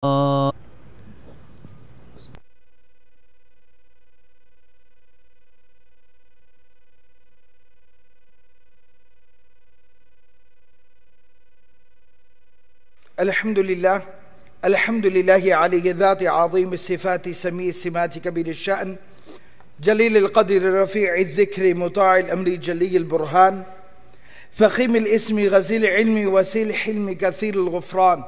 الحمد لله الحمد لله علي الذات عظيم الصفات سميع السمات كبير الشأن جليل القدر رفيع الذكر مطاع الأمر جلي البرهان فخيم الاسم غزير العلم وسيل الحلم كثير الغفران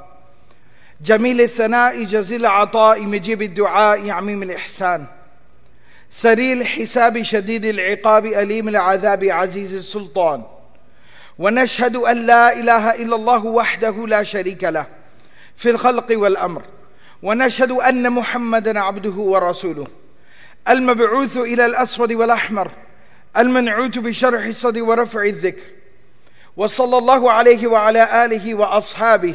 جميل الثناء جزيل العطاء مجيب الدعاء عميم الإحسان سريع الحساب شديد العقاب أليم العذاب عزيز السلطان ونشهد أن لا إله إلا الله وحده لا شريك له في الخلق والأمر ونشهد أن محمدا عبده ورسوله المبعوث إلى الأسود والأحمر المنعوت بشرح الصدر ورفع الذكر وصلى الله عليه وعلى آله وأصحابه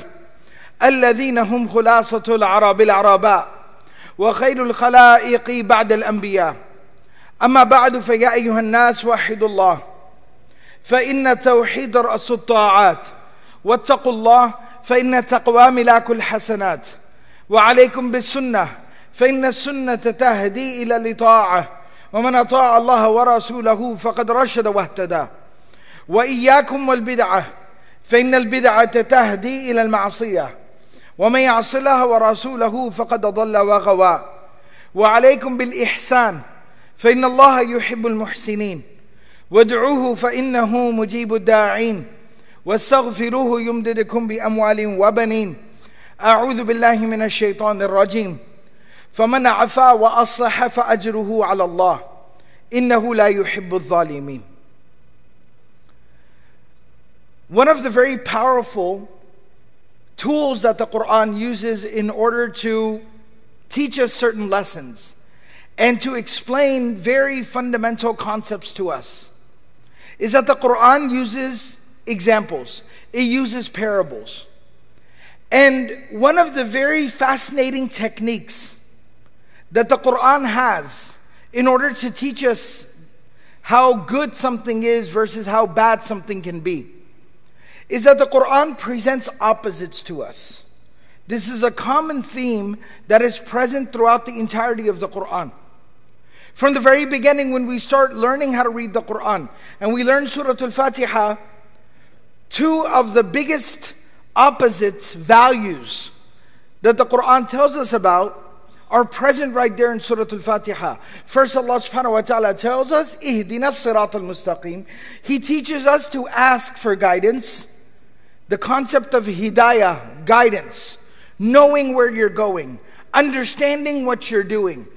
الذين هم خلاصة العرب العرباء وخير الخلائق بعد الأنبياء أما بعد فيا أيها الناس وحدوا الله فإن التوحيد رأس الطاعات واتقوا الله فإن التقوى ملاك الحسنات وعليكم بالسنة فإن السنة تهدي إلى الطاعة ومن أطاع الله ورسوله فقد رشد واهتدى وإياكم والبدعة فإن البدعة تهدي إلى المعصية ومن يعص الله ورسوله فقد ضل وغوى وعليكم بالإحسان فإن الله يحب المحسنين وادعوه فإنه مجيب الداعين واستغفروه يمددكم بأموال وبنين أعوذ بالله من الشيطان الرجيم فمن عفا وأصلح فأجره على الله إنه لا يحب الظالمين. One of the very powerful tools that the Quran uses in order to teach us certain lessons and to explain very fundamental concepts to us is that the Quran uses examples. It uses parables. And one of the very fascinating techniques that the Quran has in order to teach us how good something is versus how bad something can be is that the Quran presents opposites to us. This is a common theme that is present throughout the entirety of the Quran. From the very beginning, when we start learning how to read the Quran, and we learn Surah Al-Fatiha, two of the biggest opposite values that the Quran tells us about are present right there in Surah Al-Fatiha. First, Allah subhanahu wa ta'ala tells us, Ihdina as-sirat al-mustaqim. He teaches us to ask for guidance. The concept of hidayah, guidance, knowing where you're going, understanding what you're doing,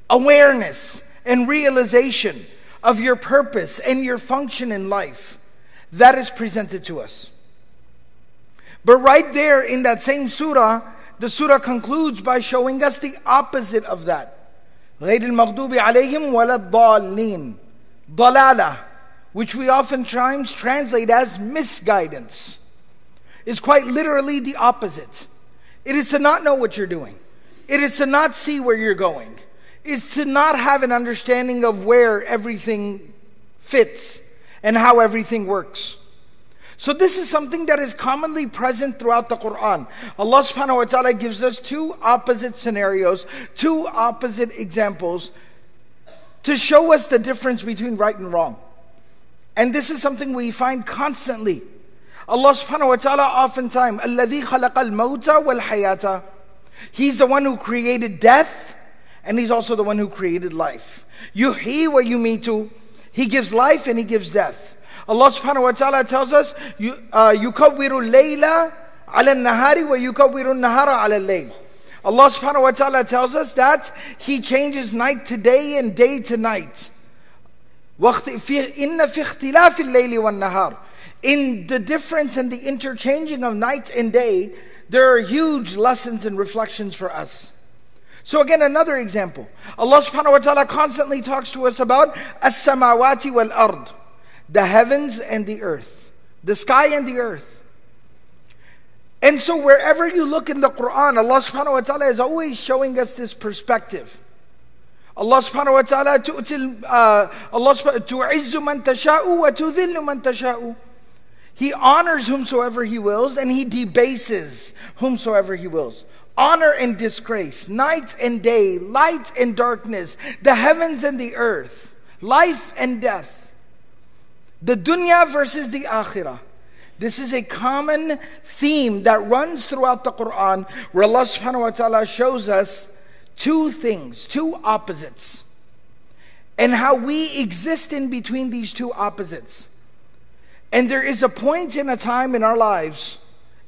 awareness and realization of your purpose and your function in life, that is presented to us. But right there in that same surah, the surah concludes by showing us the opposite of that. غَيْرِ الْمَغْضُوبِ عَلَيْهِمْ وَلَا الضَّالِّينَ ضَلَالَةً, which we oftentimes translate as misguidance, is quite literally the opposite. It is to not know what you're doing. It is to not see where you're going. Is to not have an understanding of where everything fits and how everything works. So this is something that is commonly present throughout the Quran. Allah subhanahu wa ta'ala gives us two opposite scenarios, two opposite examples to show us the difference between right and wrong. And this is something we find constantly. Allah subhanahu wa ta'ala oftentimes, الَّذِي خَلَقَ الْمَوْتَ وَالْحَيَاةَ. He's the one who created death, and He's also the one who created life. Yuhyi wa yumitu. He gives life and He gives death. Allah subhanahu wa ta'ala tells us, يُكَوِّرُ اللَّيْلَ عَلَى النَّهَارِ وَيُكَوِّرُ النَّهَارَ عَلى اللَّيْلِ. Allah subhanahu wa ta'ala tells us that He changes night to day and day to night. إِنَّ فِي اخْتِلَافِ اللَّيْلِ وَالنَّهَارِ. In the difference and the interchanging of night and day, there are huge lessons and reflections for us. So again, another example. Allah subhanahu wa ta'ala constantly talks to us about as-samawati wal-ard, the heavens and the earth, the sky and the earth. And so wherever you look in the Quran, Allah subhanahu wa ta'ala is always showing us this perspective. Allah subhanahu wa ta'ala tu'izzu man tasha'u wa tudhillu man tasha'u. He honors whomsoever He wills and He debases whomsoever He wills. honor and disgrace, night and day, light and darkness, the heavens and the earth, life and death, the dunya versus the akhirah. This is a common theme that runs throughout the Quran, where Allah subhanahu wa ta'ala shows us two things, two opposites, and how we exist in between these two opposites. And there is a point in a time in our lives,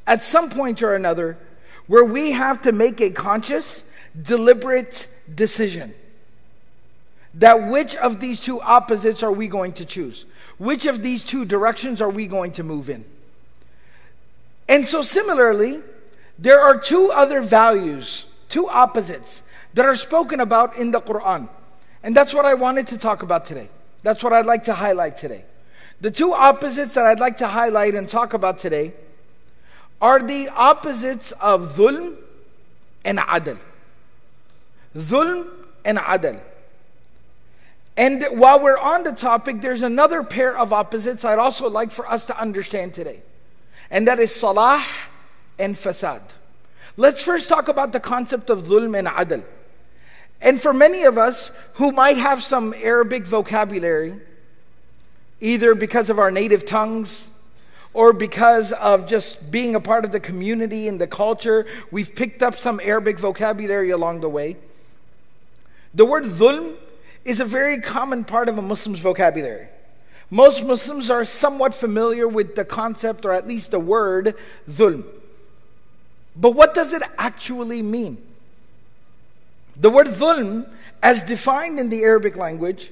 at some point or another, where we have to make a conscious, deliberate decision. That which of these two opposites are we going to choose? Which of these two directions are we going to move in? And so similarly, there are two other values, two opposites, that are spoken about in the Quran. And that's what I wanted to talk about today. That's what I'd like to highlight today. The two opposites that I'd like to highlight and talk about today are the opposites of dhulm and adl. Dhulm and adl. And while we're on the topic, there's another pair of opposites I'd also like for us to understand today. And that is salah and fasad. Let's first talk about the concept of dhulm and adl. And for many of us who might have some Arabic vocabulary, either because of our native tongues or because of just being a part of the community and the culture, we've picked up some Arabic vocabulary along the way. The word dhulm is a very common part of a Muslim's vocabulary. Most Muslims are somewhat familiar with the concept, or at least the word dhulm. But what does it actually mean? The word dhulm, as defined in the Arabic language,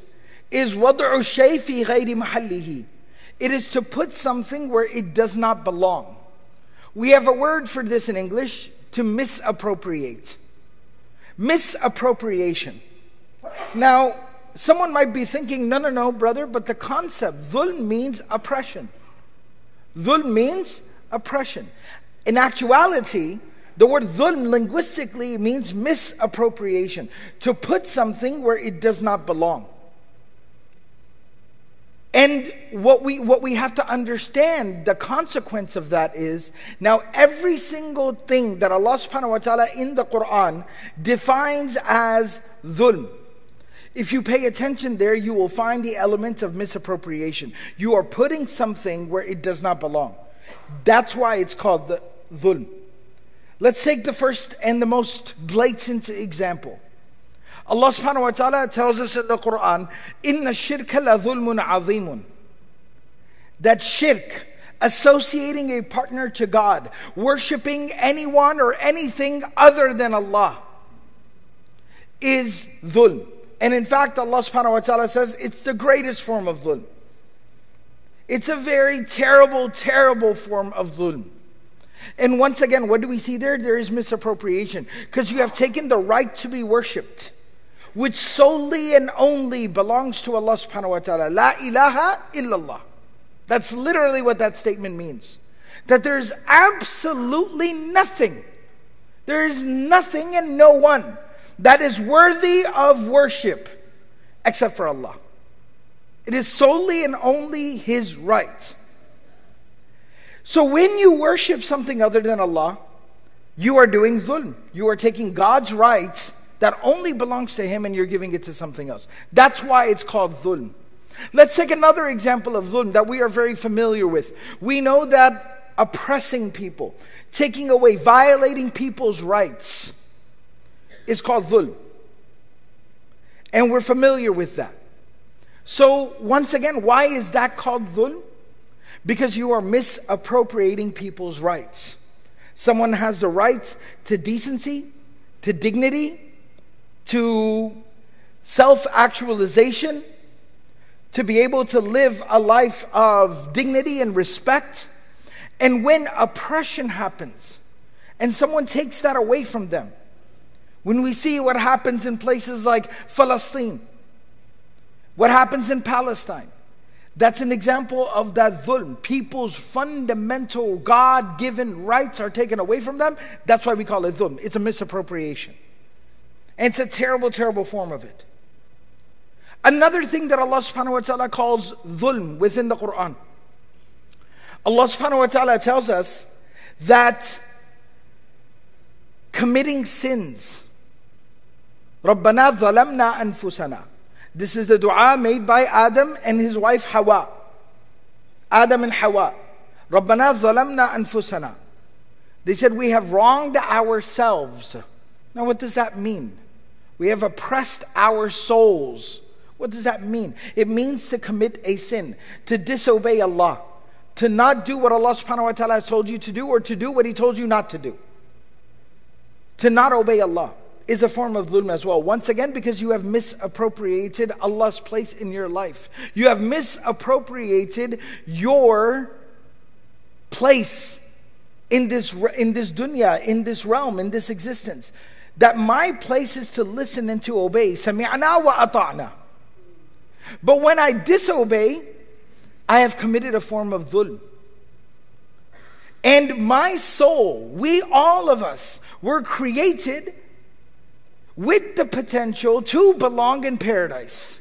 is وَضْعُ الشَّيْءِ فِي غَيْرِ مَحَلِّهِ. It is to put something where it does not belong. We have a word for this in English, to misappropriate. Misappropriation. Now, someone might be thinking, no, brother, but the concept, dhulm means oppression. Dhulm means oppression. In actuality, the word dhulm linguistically means misappropriation, to put something where it does not belong. And what we have to understand, the consequence of that is, now every single thing that Allah subhanahu wa ta'ala in the Quran defines as dhulm, if you pay attention there, you will find the element of misappropriation. You are putting something where it does not belong. That's why it's called the dhulm. Let's take the first and the most blatant example. Allah subhanahu wa ta'ala tells us in the Quran, إِنَّ الشِّرْكَ لَظُلْمٌ عَظِيمٌ. That shirk, associating a partner to God, worshipping anyone or anything other than Allah, is dhulm. And in fact, Allah subhanahu wa ta'ala says it's the greatest form of dhulm. It's a very terrible, terrible form of dhulm. And once again, what do we see there? There is misappropriation. Because you have taken the right to be worshipped, which solely and only belongs to Allah subhanahu wa ta'ala. La ilaha illallah. That's literally what that statement means. That there's absolutely nothing. There is nothing and no one that is worthy of worship except for Allah. It is solely and only His right. So when you worship something other than Allah, you are doing dhulm. You are taking God's rights that only belongs to Him and you're giving it to something else. That's why it's called dhulm. Let's take another example of dhulm that we are very familiar with. We know that oppressing people, taking away, violating people's rights is called dhulm. And we're familiar with that. So once again, why is that called dhulm? Because you are misappropriating people's rights. Someone has the right to decency, to dignity, to self-actualization, to be able to live a life of dignity and respect. And when oppression happens, and someone takes that away from them, when we see what happens in places like Palestine, what happens in Palestine, that's an example of that dhulm. People's fundamental God-given rights are taken away from them. That's why we call it dhulm. It's a misappropriation. And it's a terrible, terrible form of it. Another thing that Allah subhanahu wa ta'ala calls dhulm within the Quran. Allah subhanahu wa ta'ala tells us that committing sins. رَبَّنَا ظَلَمْنَا أَنفُسَنَا. This is the dua made by Adam and his wife Hawa. Adam and Hawa. رَبَّنَا ظَلَمْنَا أَنفُسَنَا. They said, we have wronged ourselves. Now what does that mean? We have oppressed our souls. What does that mean? It means to commit a sin, to disobey Allah, to not do what Allah subhanahu wa ta'ala has told you to do, or to do what He told you not to do. To not obey Allah is a form of dhulm as well. Once again, because you have misappropriated Allah's place in your life. You have misappropriated your place in this dunya, in this realm, in this existence. That my place is to listen and to obey. Sami'na wa ata'na. But when I disobey, I have committed a form of dhulm. And my soul, we all of us, were created with the potential to belong in paradise.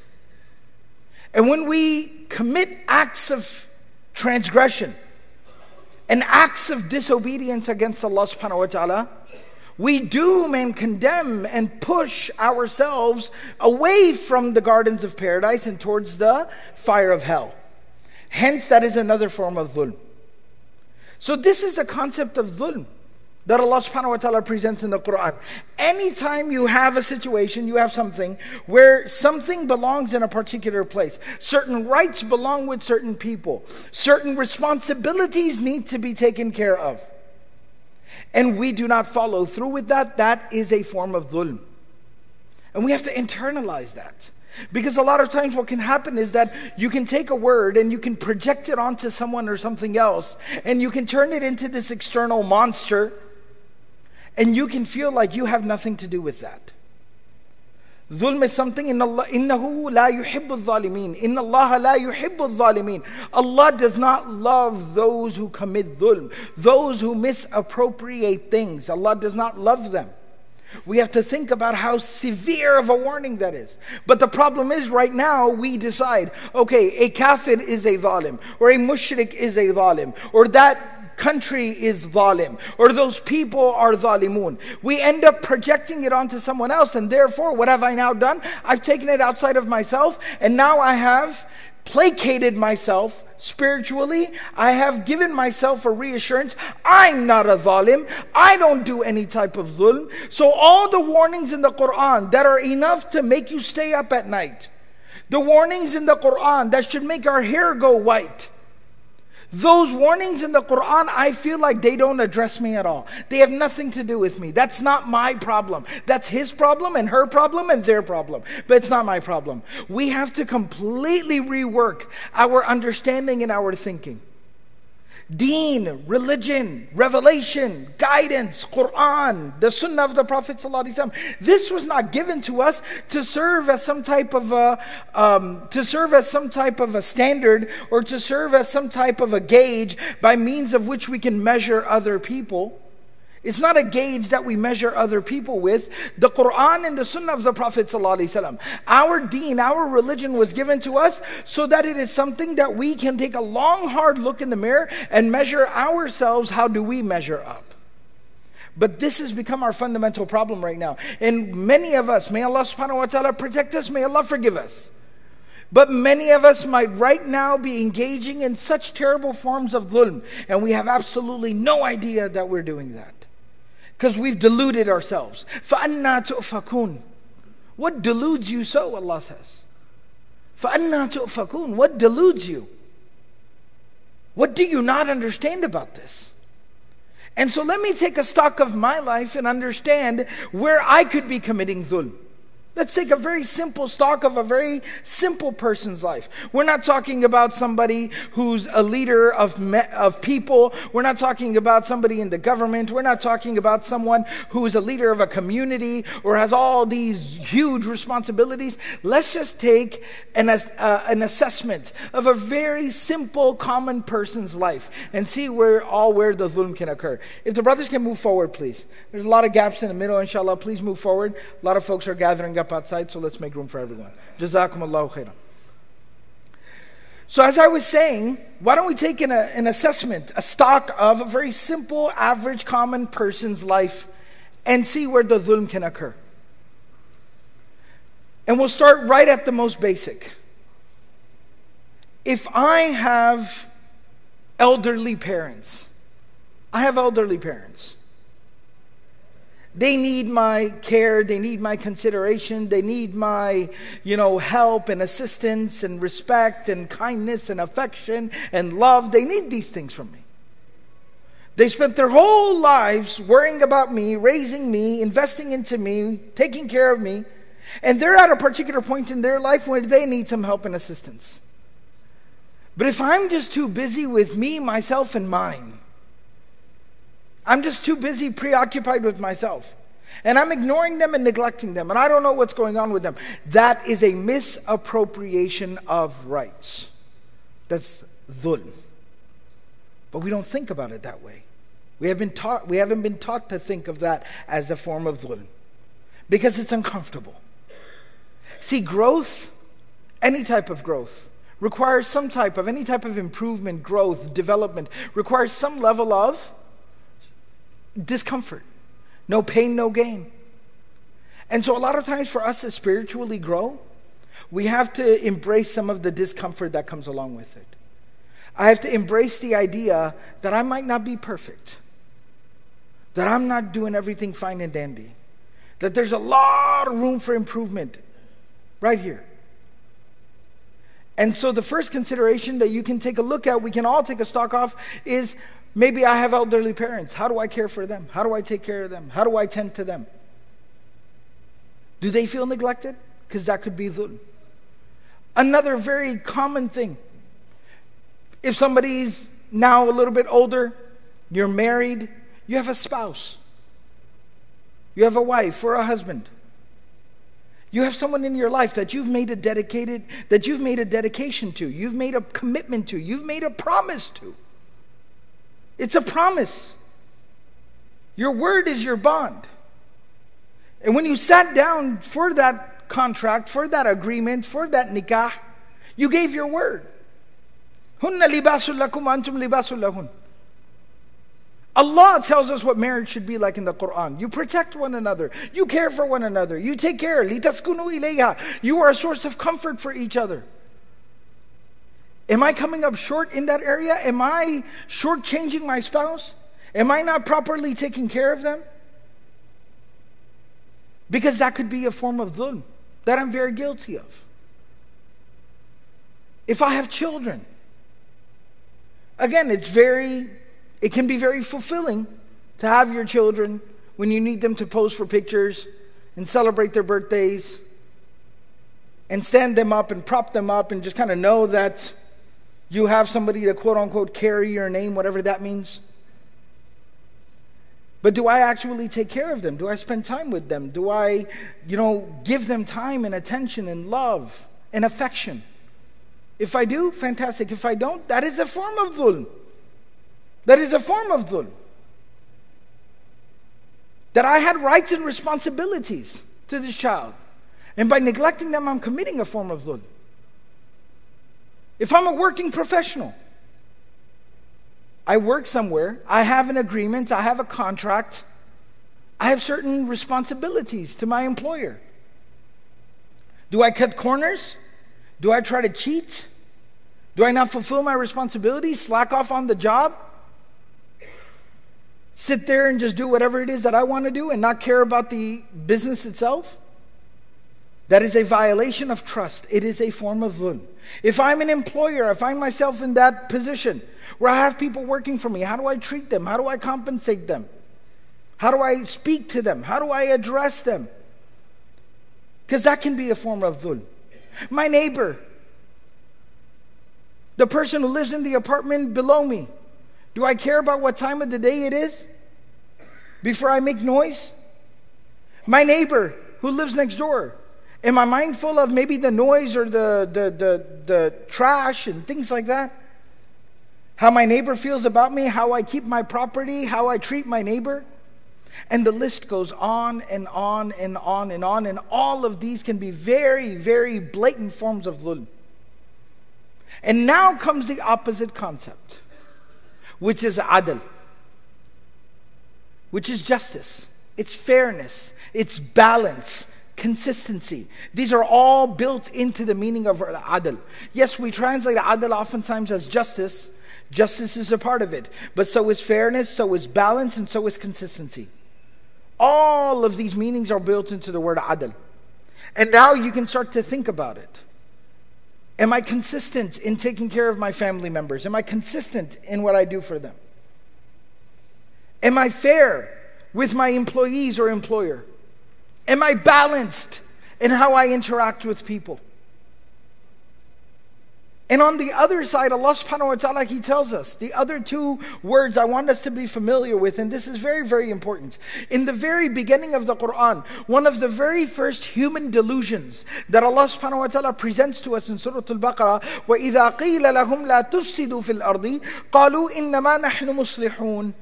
And when we commit acts of transgression and acts of disobedience against Allah subhanahu wa ta'ala, we doom and condemn and push ourselves away from the gardens of paradise and towards the fire of hell. Hence, that is another form of dhulm. So this is the concept of dhulm that Allah subhanahu wa ta'ala presents in the Quran. Anytime you have a situation, you have something where something belongs in a particular place. Certain rights belong with certain people. Certain responsibilities need to be taken care of. And we do not follow through with that. That is a form of dhulm. And we have to internalize that. Because a lot of times what can happen is that you can take a word and you can project it onto someone or something else. And you can turn it into this external monster. And you can feel like you have nothing to do with that. Dhulm is something, إِنَّهُ لَا يُحِبُّ الظَّالِمِينَ إِنَّ اللَّهَ لَا يُحِبُّ الظَّالِمِينَ. Allah does not love those who commit dhulm, those who misappropriate things. Allah does not love them. We have to think about how severe of a warning that is. But the problem is, right now, we decide, okay, a kafir is a zalim, or a mushrik is a zalim, or that country is zalim, or those people are zalimun. We end up projecting it onto someone else, and therefore, what have I now done? I've taken it outside of myself, and now I have placated myself spiritually. I have given myself a reassurance. I'm not a zalim. I don't do any type of dhulm. So all the warnings in the Quran that are enough to make you stay up at night, the warnings in the Quran that should make our hair go white, those warnings in the Quran, I feel like they don't address me at all. They have nothing to do with me. That's not my problem. That's his problem and her problem and their problem. But it's not my problem. We have to completely rework our understanding and our thinking. Deen, religion, revelation, guidance, Quran, the Sunnah of the Prophet ﷺ. This was not given to us to serve as some type of a standard, or to serve as some type of a gauge by means of which we can measure other people. It's not a gauge that we measure other people with. The Quran and the Sunnah of the Prophet ﷺ. Our deen, our religion was given to us so that it is something that we can take a long, hard look in the mirror and measure ourselves. How do we measure up? But this has become our fundamental problem right now. And many of us, may Allah subhanahu wa ta'ala protect us, may Allah forgive us. But many of us might right now be engaging in such terrible forms of dhulm, and we have absolutely no idea that we're doing that. Because we've deluded ourselves. فَأَنَّا تُؤْفَكُونَ. What deludes you so, Allah says. فَأَنَّا تُؤْفَكُونَ. What deludes you? What do you not understand about this? And so let me take a stock of my life and understand where I could be committing dhulm. Let's take a very simple stock of a very simple person's life. We're not talking about somebody who's a leader of people. We're not talking about somebody in the government. We're not talking about someone who is a leader of a community or has all these huge responsibilities. Let's just take an assessment of a very simple, common person's life and see where the dhulm can occur. If the brothers can move forward, please. There's a lot of gaps in the middle, inshallah. Please move forward. A lot of folks are gathering up outside, so let's make room for everyone. Jazakumullahu khairan. So as I was saying, why don't we take an assessment, a stock of a very simple, average, common person's life, and see where the dhulm can occur. And we'll start right at the most basic. If I have elderly parents, They need my care, they need my consideration, they need my, help and assistance and respect and kindness and affection and love. They need these things from me. They spent their whole lives worrying about me, raising me, investing into me, taking care of me. And they're at a particular point in their life where they need some help and assistance. But if I'm just too busy with me, myself, and mine, I'm just too busy, preoccupied with myself, and I'm ignoring them and neglecting them, and I don't know what's going on with them, that is a misappropriation of rights. That's dhulm. But we don't think about it that way. We haven't been taught to think of that as a form of dhulm, because it's uncomfortable. See, growth, any type of growth, requires any type of improvement, growth, development, requires some level of discomfort. No pain, no gain. And so a lot of times for us to spiritually grow, we have to embrace some of the discomfort that comes along with it. I have to embrace the idea that I might not be perfect, that I'm not doing everything fine and dandy, that there's a lot of room for improvement right here. And so the first consideration that you can take a look at, we can all take a stock off, is maybe I have elderly parents. How do I care for them? How do I take care of them? How do I tend to them? Do they feel neglected? Because that could be dhulm. Another very common thing. If somebody's now a little bit older, you're married, you have a spouse, you have a wife or a husband. You have someone in your life that you've made a dedication to, you've made a commitment to, you've made a promise to. It's a promise. Your word is your bond. And when you sat down for that contract, for that agreement, for that nikah, you gave your word. Hunna libasul lakum antum libasul lahun. Allah tells us what marriage should be like in the Quran. You protect one another. You care for one another. You take care. لِتَسْكُنُوا إِلَيْهَا. You are a source of comfort for each other. Am I coming up short in that area? Am I shortchanging my spouse? Am I not properly taking care of them? Because that could be a form of dhulm that I'm very guilty of. If I have children, again, it can be very fulfilling to have your children when you need them to pose for pictures and celebrate their birthdays and stand them up and prop them up and just kind of know that you have somebody to quote unquote carry your name, whatever that means. But do I actually take care of them? Do I spend time with them? Do I, give them time and attention and love and affection? If I do, fantastic. If I don't, that is a form of dhulm. That is a form of dhulm. That I had rights and responsibilities to this child. And by neglecting them, I'm committing a form of dhulm. If I'm a working professional, I work somewhere, I have an agreement, I have a contract, I have certain responsibilities to my employer. Do I cut corners? Do I try to cheat? Do I not fulfill my responsibilities, slack off on the job? Sit there and just do whatever it is that I want to do and not care about the business itself? That is a violation of trust. It is a form of dhulm. If I'm an employer, I find myself in that position where I have people working for me. How do I treat them? How do I compensate them? How do I speak to them? How do I address them? Because that can be a form of dhulm. My neighbor, the person who lives in the apartment below me, do I care about what time of the day it is before I make noise? My neighbor who lives next door, am I mindful of maybe the noise or the trash and things like that? How my neighbor feels about me, how I keep my property, how I treat my neighbor? And the list goes on and on and on and on. And all of these can be very, very blatant forms of dhulm. And now comes the opposite concept, which is adl, which is justice. It's fairness. It's balance. Consistency. These are all built into the meaning of adl. Yes, we translate adl oftentimes as justice. Justice is a part of it. But so is fairness, so is balance, and so is consistency. All of these meanings are built into the word adl. And now you can start to think about it. Am I consistent in taking care of my family members? Am I consistent in what I do for them? Am I fair with my employees or employer? Am I balanced in how I interact with people? And on the other side, Allah subhanahu wa ta'ala, He tells us, the other two words I want us to be familiar with, and this is very, very important. In the very beginning of the Quran, one of the very first human delusions that Allah subhanahu wa ta'ala presents to us in Surah Al-Baqarah, وَإِذَا قِيلَ لَهُمْ لَا تُفْسِدُوا فِي الْأَرْضِ قَالُوا إِنَّمَا نَحْنُ مُصْلِحُونَ.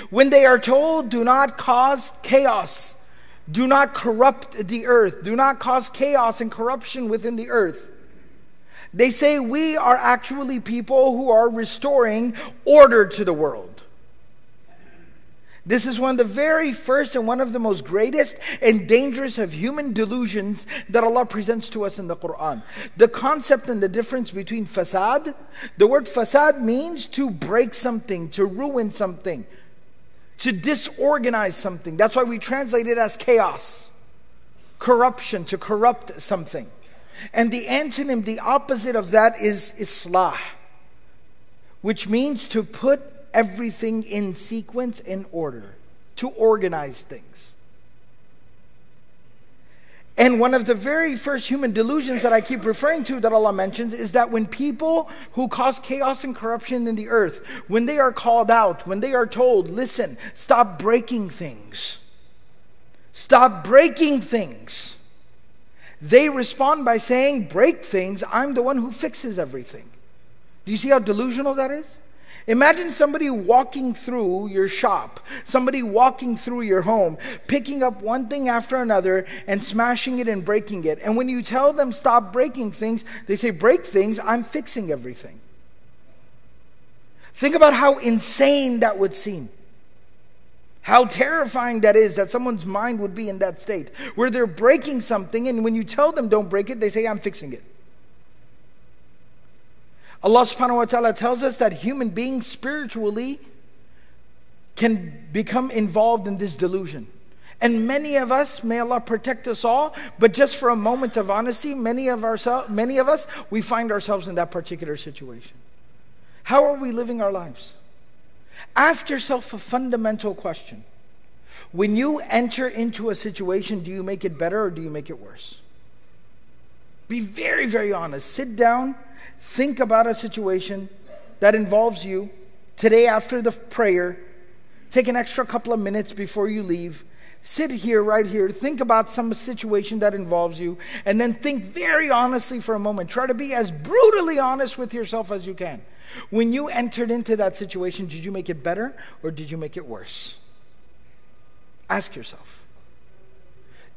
When they are told, do not cause chaos, do not corrupt the earth, do not cause chaos and corruption within the earth, they say we are actually people who are restoring order to the world. This is one of the very first and one of the most greatest and dangerous of human delusions that Allah presents to us in the Quran. The concept and the difference between fasad. The word fasad means to break something, to ruin something, to disorganize something. That's why we translate it as chaos, corruption, to corrupt something. And the antonym, the opposite of that is islah, which means to put everything in sequence, in order, to organize things. And one of the very first human delusions that I keep referring to that Allah mentions is that when people who cause chaos and corruption in the earth, when they are called out, when they are told, listen, stop breaking things, stop breaking things, they respond by saying, break things, I'm the one who fixes everything. Do you see how delusional that is? Imagine somebody walking through your shop, somebody walking through your home, picking up one thing after another and smashing it and breaking it. And when you tell them stop breaking things, they say, break things, I'm fixing everything. Think about how insane that would seem. How terrifying that is, that someone's mind would be in that state, where they're breaking something, and when you tell them don't break it, they say, I'm fixing it. Allah subhanahu wa ta'ala tells us that human beings spiritually can become involved in this delusion. And many of us, may Allah protect us all, but just for a moment of honesty, many of us, we find ourselves in that particular situation. How are we living our lives? Ask yourself a fundamental question. When you enter into a situation, do you make it better or do you make it worse? Be very, very honest. Sit down, think about a situation that involves you. Today after the prayer, take an extra couple of minutes before you leave. Sit here, right here, think about some situation that involves you, and then think very honestly for a moment. Try to be as brutally honest with yourself as you can. When you entered into that situation, did you make it better or did you make it worse? Ask yourself.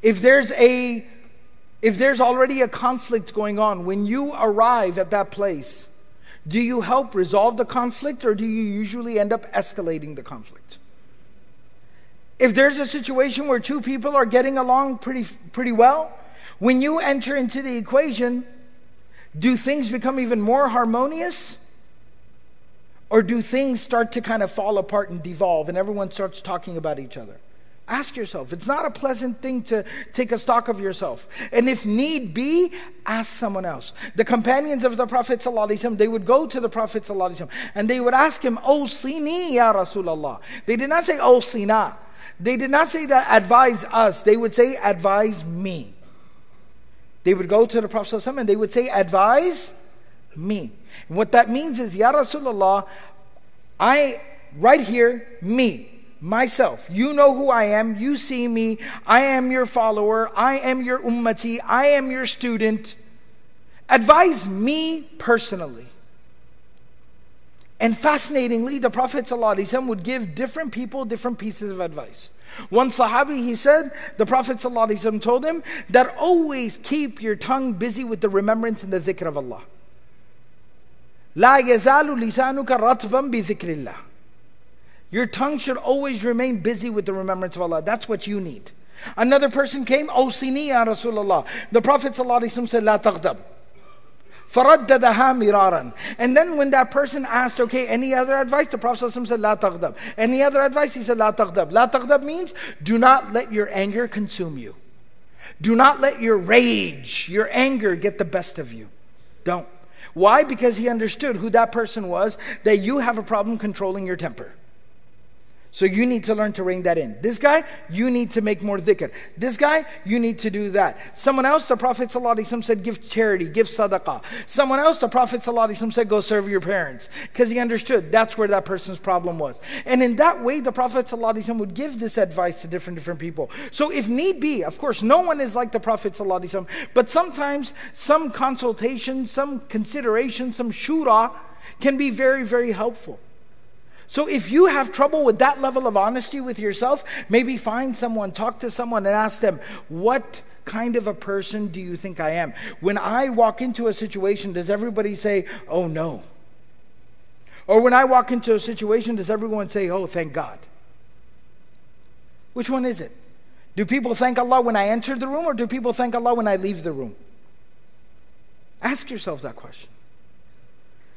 If there's already a conflict going on, when you arrive at that place, do you help resolve the conflict or do you usually end up escalating the conflict? If there's a situation where two people are getting along pretty well, when you enter into the equation, do things become even more harmonious? Or do things start to kind of fall apart and devolve and everyone starts talking about each other? Ask yourself. It's not a pleasant thing to take a stock of yourself. And if need be, ask someone else. The companions of the Prophet ﷺ, they would go to the Prophet ﷺ and they would ask him, Awsini ya Rasulallah. They did not say Awsina. They did not say that advise us. They would say advise me. They would go to the Prophet ﷺ and they would say advise me. And what that means is, Ya Rasulullah, right here, me, myself. You know who I am. You see me. I am your follower. I am your ummati. I am your student. Advise me personally. And fascinatingly, the Prophet ﷺ would give different people different pieces of advice. One Sahabi, he said, the Prophet ﷺ told him that always keep your tongue busy with the remembrance and the dhikr of Allah. لا يزال لسانك رطبا بذكر الله. Your tongue should always remain busy with the remembrance of Allah. That's what you need. Another person came, Awsini ya Rasulullah. The Prophet ﷺ said, La taghdab. فَرَدَّدَهَا مِرَارًا. And then when that person asked, okay, any other advice? The Prophet ﷺ said, La taghdab. Any other advice? He said, La taghdab. La taghdab means, do not let your anger consume you. Do not let your rage, your anger get the best of you. Don't. Why? Because he understood who that person was, that you have a problem controlling your temper. So you need to learn to rein that in. This guy, you need to make more dhikr. This guy, you need to do that. Someone else, the Prophet ﷺ said, give charity, give sadaqah. Someone else, the Prophet ﷺ said, go serve your parents. Because he understood that's where that person's problem was. And in that way, the Prophet ﷺ would give this advice to different people. So if need be, of course, no one is like the Prophet ﷺ, but sometimes some consultation, some consideration, some shura can be very, very helpful. So if you have trouble with that level of honesty with yourself, maybe find someone, talk to someone and ask them, what kind of a person do you think I am? When I walk into a situation, does everybody say, oh no? Or when I walk into a situation, does everyone say, oh, thank God? Which one is it? Do people thank Allah when I enter the room, or do people thank Allah when I leave the room? Ask yourself that question.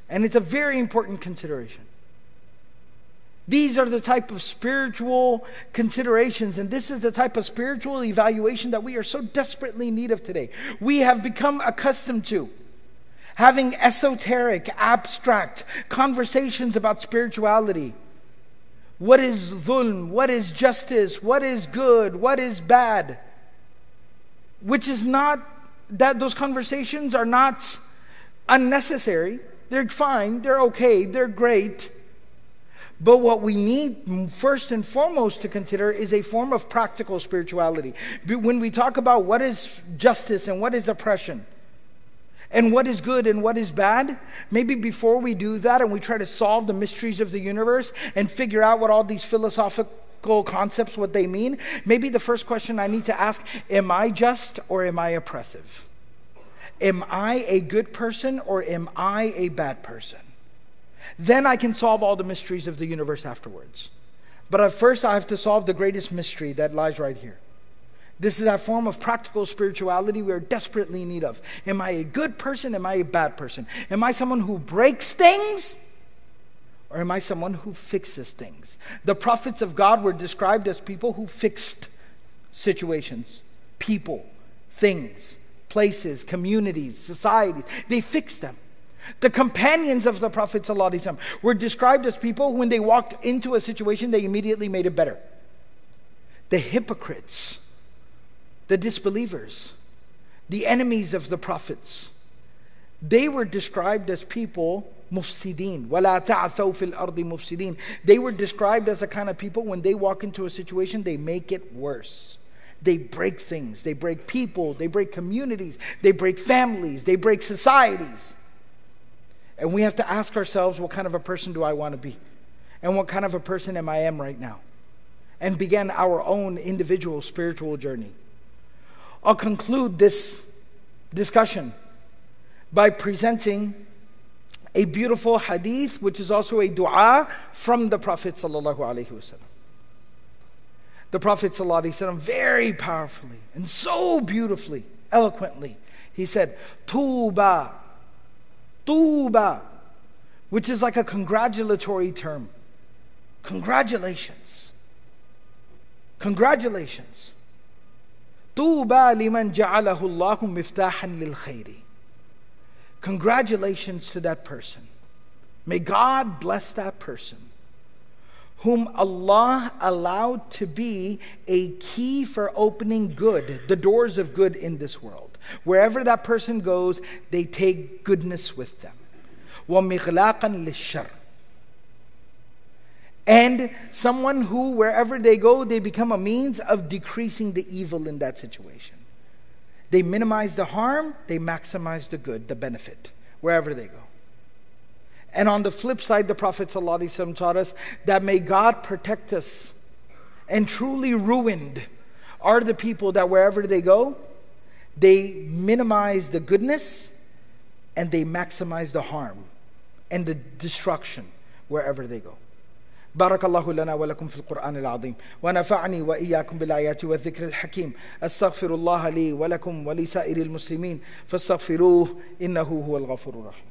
And it's a very important consideration. These are the type of spiritual considerations, and this is the type of spiritual evaluation that we are so desperately in need of today. We have become accustomed to having esoteric, abstract conversations about spirituality. What is dhulm? What is justice? What is good? What is bad? Which is not, that those conversations are not unnecessary. They're fine, they're okay, they're great. But what we need first and foremost to consider is a form of practical spirituality. When we talk about what is justice and what is oppression, and what is good and what is bad, maybe before we do that and we try to solve the mysteries of the universe and figure out what all these philosophical concepts, what they mean, maybe the first question I need to ask, am I just or am I oppressive? Am I a good person or am I a bad person? Then I can solve all the mysteries of the universe afterwards. But at first I have to solve the greatest mystery that lies right here. This is that form of practical spirituality we are desperately in need of. Am I a good person? Am I a bad person? Am I someone who breaks things? Or am I someone who fixes things? The prophets of God were described as people who fixed situations, people, things, places, communities, societies. They fixed them. The companions of the Prophet ﷺ were described as people when they walked into a situation, they immediately made it better. The hypocrites, the disbelievers, the enemies of the prophets, they were described as people mufsideen. وَلَا تَعْثَوْا فِي الْأَرْضِ مُفْسِدِينَ. They were described as a kind of people, when they walk into a situation, they make it worse. They break things, they break people, they break communities, they break families, they break societies. And we have to ask ourselves, what kind of a person do I want to be? And what kind of a person am I right now? And begin our own individual spiritual journey. I'll conclude this discussion by presenting a beautiful hadith, which is also a dua from the Prophet ﷺ. The Prophet ﷺ, very powerfully and so beautifully, eloquently, he said, Tuba, Tuba, which is like a congratulatory term. Congratulations. Congratulations. Tuba liman ja'alahu Allahu miftahan lil khayri. Congratulations to that person. May God bless that person whom Allah allowed to be a key for opening good, the doors of good in this world. Wherever that person goes, they take goodness with them. وَمِغْلَاقًا لِلشَّرِّ. And someone who, wherever they go, they become a means of decreasing the evil in that situation. They minimize the harm, they maximize the good, the benefit, wherever they go. And on the flip side, the Prophet ﷺ taught us that may God protect us. And truly ruined are the people that wherever they go, they minimize the goodness and they maximize the harm and the destruction wherever they go. بارك الله لنا ولكم في القرآن العظيم ونفعني وإياكم بالآيات والذكر الحكيم. أستغفر الله لي ولكم ولسائر المسلمين فاستغفروه إنه هو الغفور الرحيم.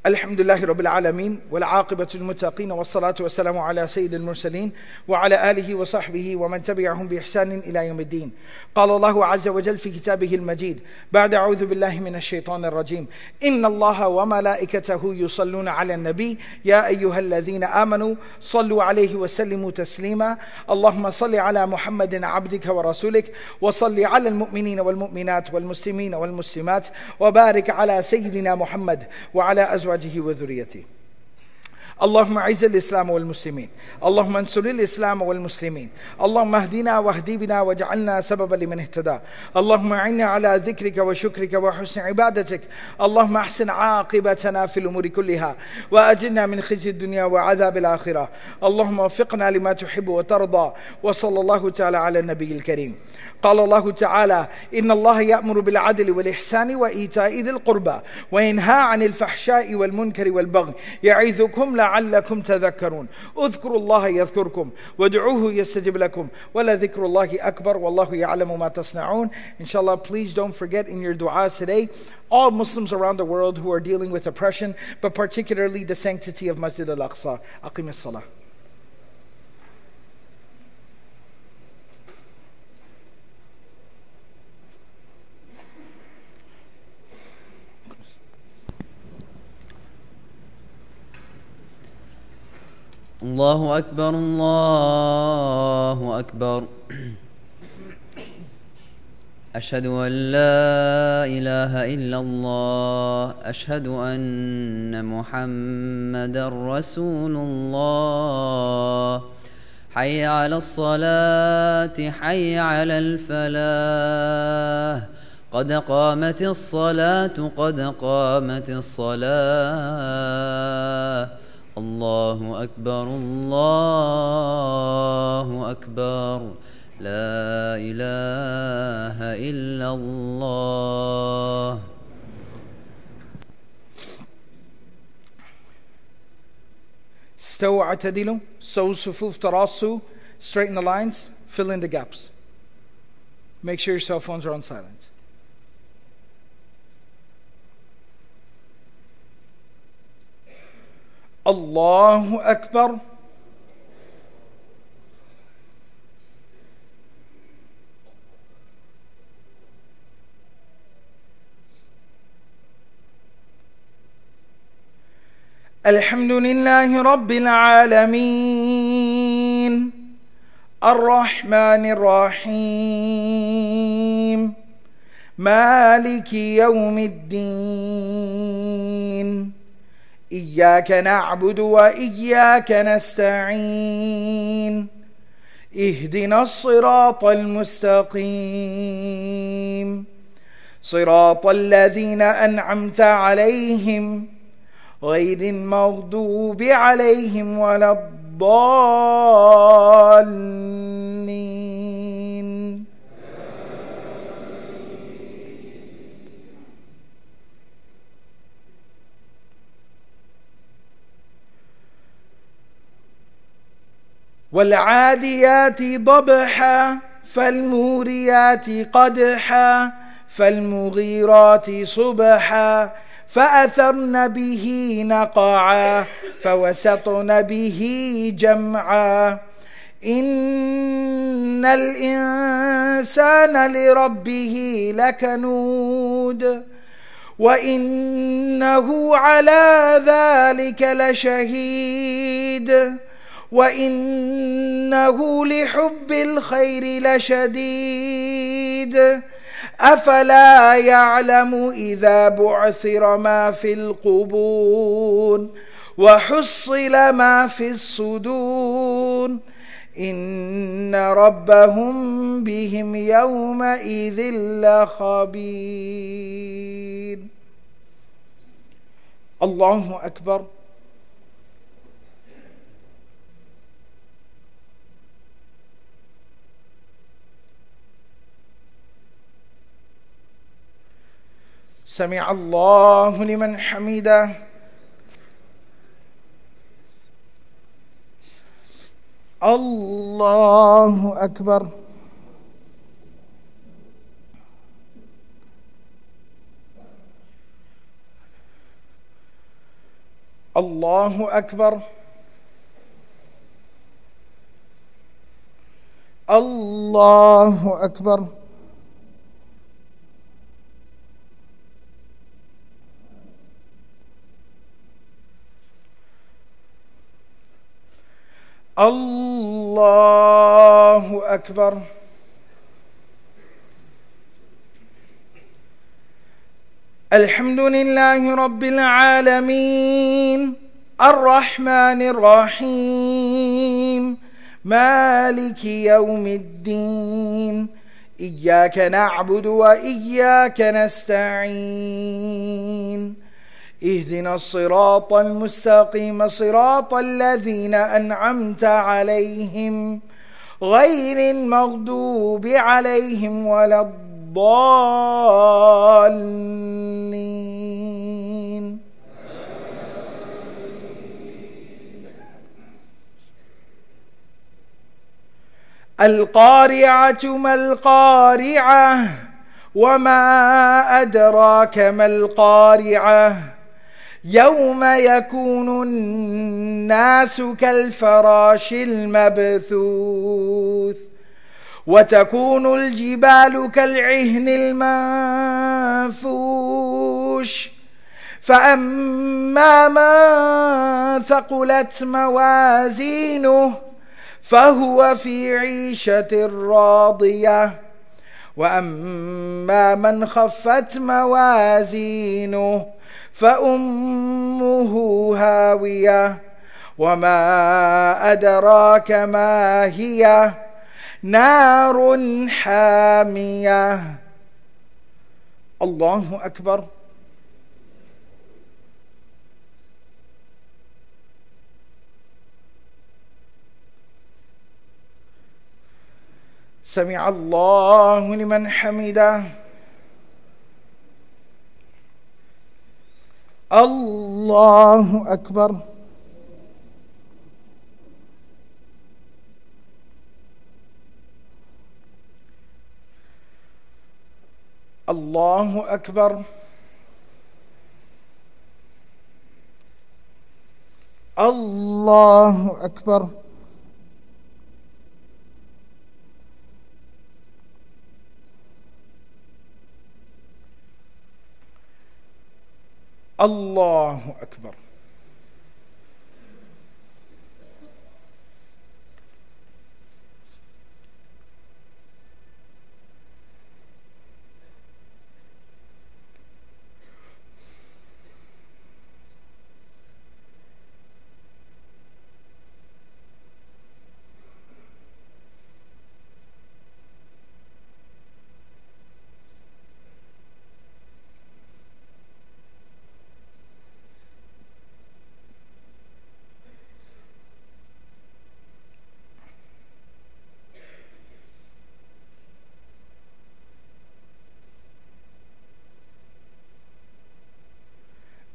الحمد لله رب العالمين والعاقبة للمتقين والصلاة والسلام على سيد المرسلين وعلى آله وصحبه ومن تبعهم بإحسان إلى يوم الدين. قال الله عز وجل في كتابه المجيد بعد أعوذ بالله من الشيطان الرجيم: إن الله وملائكته يصلون على النبي يا أيها الذين آمنوا صلوا عليه وسلموا تسليما. اللهم صل على محمد عبدك ورسولك وصل على المؤمنين والمؤمنات والمسلمين والمسلمات وبارك على سيدنا محمد وعلى أزواجه وذريته. اللهم اعز الإسلام والمسلمين، اللهم انصر الإسلام والمسلمين، اللهم اهدنا واهد بنا واجعلنا سببا لمن اهتدى، اللهم اعنا على ذكرك وشكرك وحسن عبادتك، اللهم احسن عاقبتنا في الأمور كلها وأجرنا من خزي الدنيا وعذاب الآخرة، اللهم وفقنا لما تحب وترضى. وصلى الله تعالى على النبي الكريم. قال الله تعالى: إن الله يأمر بالعدل والإحسان وإيتاء ذي القربى وينهى عن الفحشاء والمنكر والبغي يعظكم لعلكم تذكرون. اذكروا الله يذكركم وادعوه يستجب لكم ولذكر الله أكبر والله يعلم ما تصنعون. Inshallah, please don't forget in your du'as today all Muslims around the world who are dealing with oppression, but particularly the sanctity of Masjid al-Aqsa. Aqim as-salah. الله أكبر الله أكبر. أشهد أن لا إله إلا الله. أشهد أن محمدا رسول الله. حي على الصلاة حي على الفلاح. قد قامت الصلاة قد قامت الصلاة. الله أكبر الله أكبر. لا إله إلا الله. استووا اعتدلوا. سووا الصفوف تراصوا. Straighten the lines. Fill in the gaps. Make sure your cell phones are on silent. الله أكبر. الحمد لله رب العالمين الرحمن الرحيم مالك يوم الدين إياك نعبد وإياك نستعين اهدنا الصراط المستقيم صراط الذين أنعمت عليهم غير المغضوب عليهم ولا الضالين. والعاديات ضبحا فالموريات قدحا فالمغيرات صبحا فأثرن به نقعا فوسطن به جمعا إن الإنسان لربه لكنود وإنه على ذلك لشهيد وإنه لحب الخير لشديد أفلا يعلم إذا بعثر ما في القبور وحصل ما في الصدور إن ربهم بهم يومئذ لخبير. الله أكبر. سمع الله لمن حمده. الله أكبر. الله أكبر. الله أكبر. الله أكبر. الحمد لله رب العالمين الرحمن الرحيم مالك يوم الدين إياك نعبد وإياك نستعين اهدنا الصراط المستقيم صراط الذين أنعمت عليهم غير المغضوب عليهم ولا الضالين. القارعة ما القارعة وما أدراك ما القارعة يوم يكون الناس كالفراش المبثوث وتكون الجبال كالعهن المنفوش فأما من ثقلت موازينه فهو في عيشة راضية وأما من خفت موازينه فأمه هاوية وما أدراك ما هي نار حامية. الله أكبر. سمع الله لمن حمده. الله أكبر. الله أكبر. الله أكبر. الله أكبر.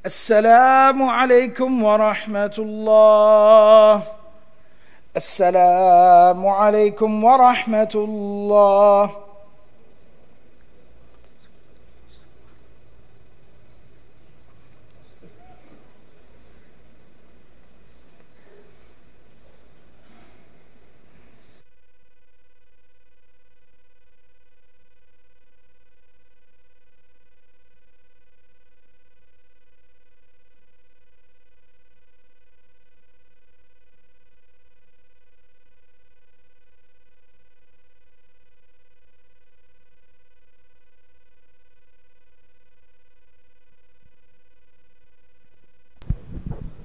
السلام عليكم ورحمة الله. السلام عليكم ورحمة الله.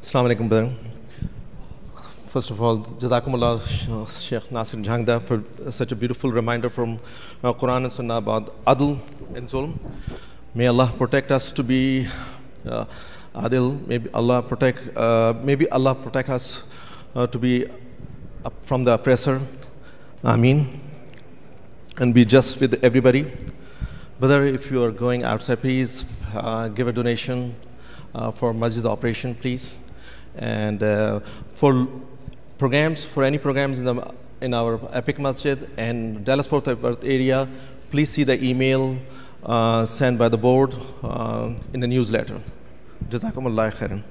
Assalamu alaikum, brother. First of all, Jazakumullah, Sheikh Nasir Jhangda, for such a beautiful reminder from Quran and Sunnah about Adl and Zulm. May Allah protect us to be Adil. Maybe Allah protect us to be from the oppressor. Ameen. And be just with everybody. Brother, if you are going outside, please give a donation for Masjid operation, please. And for any programs in our Epic Masjid and Dallas-Fort Worth area, please see the email sent by the board in the newsletter. Jazakumullah khairan.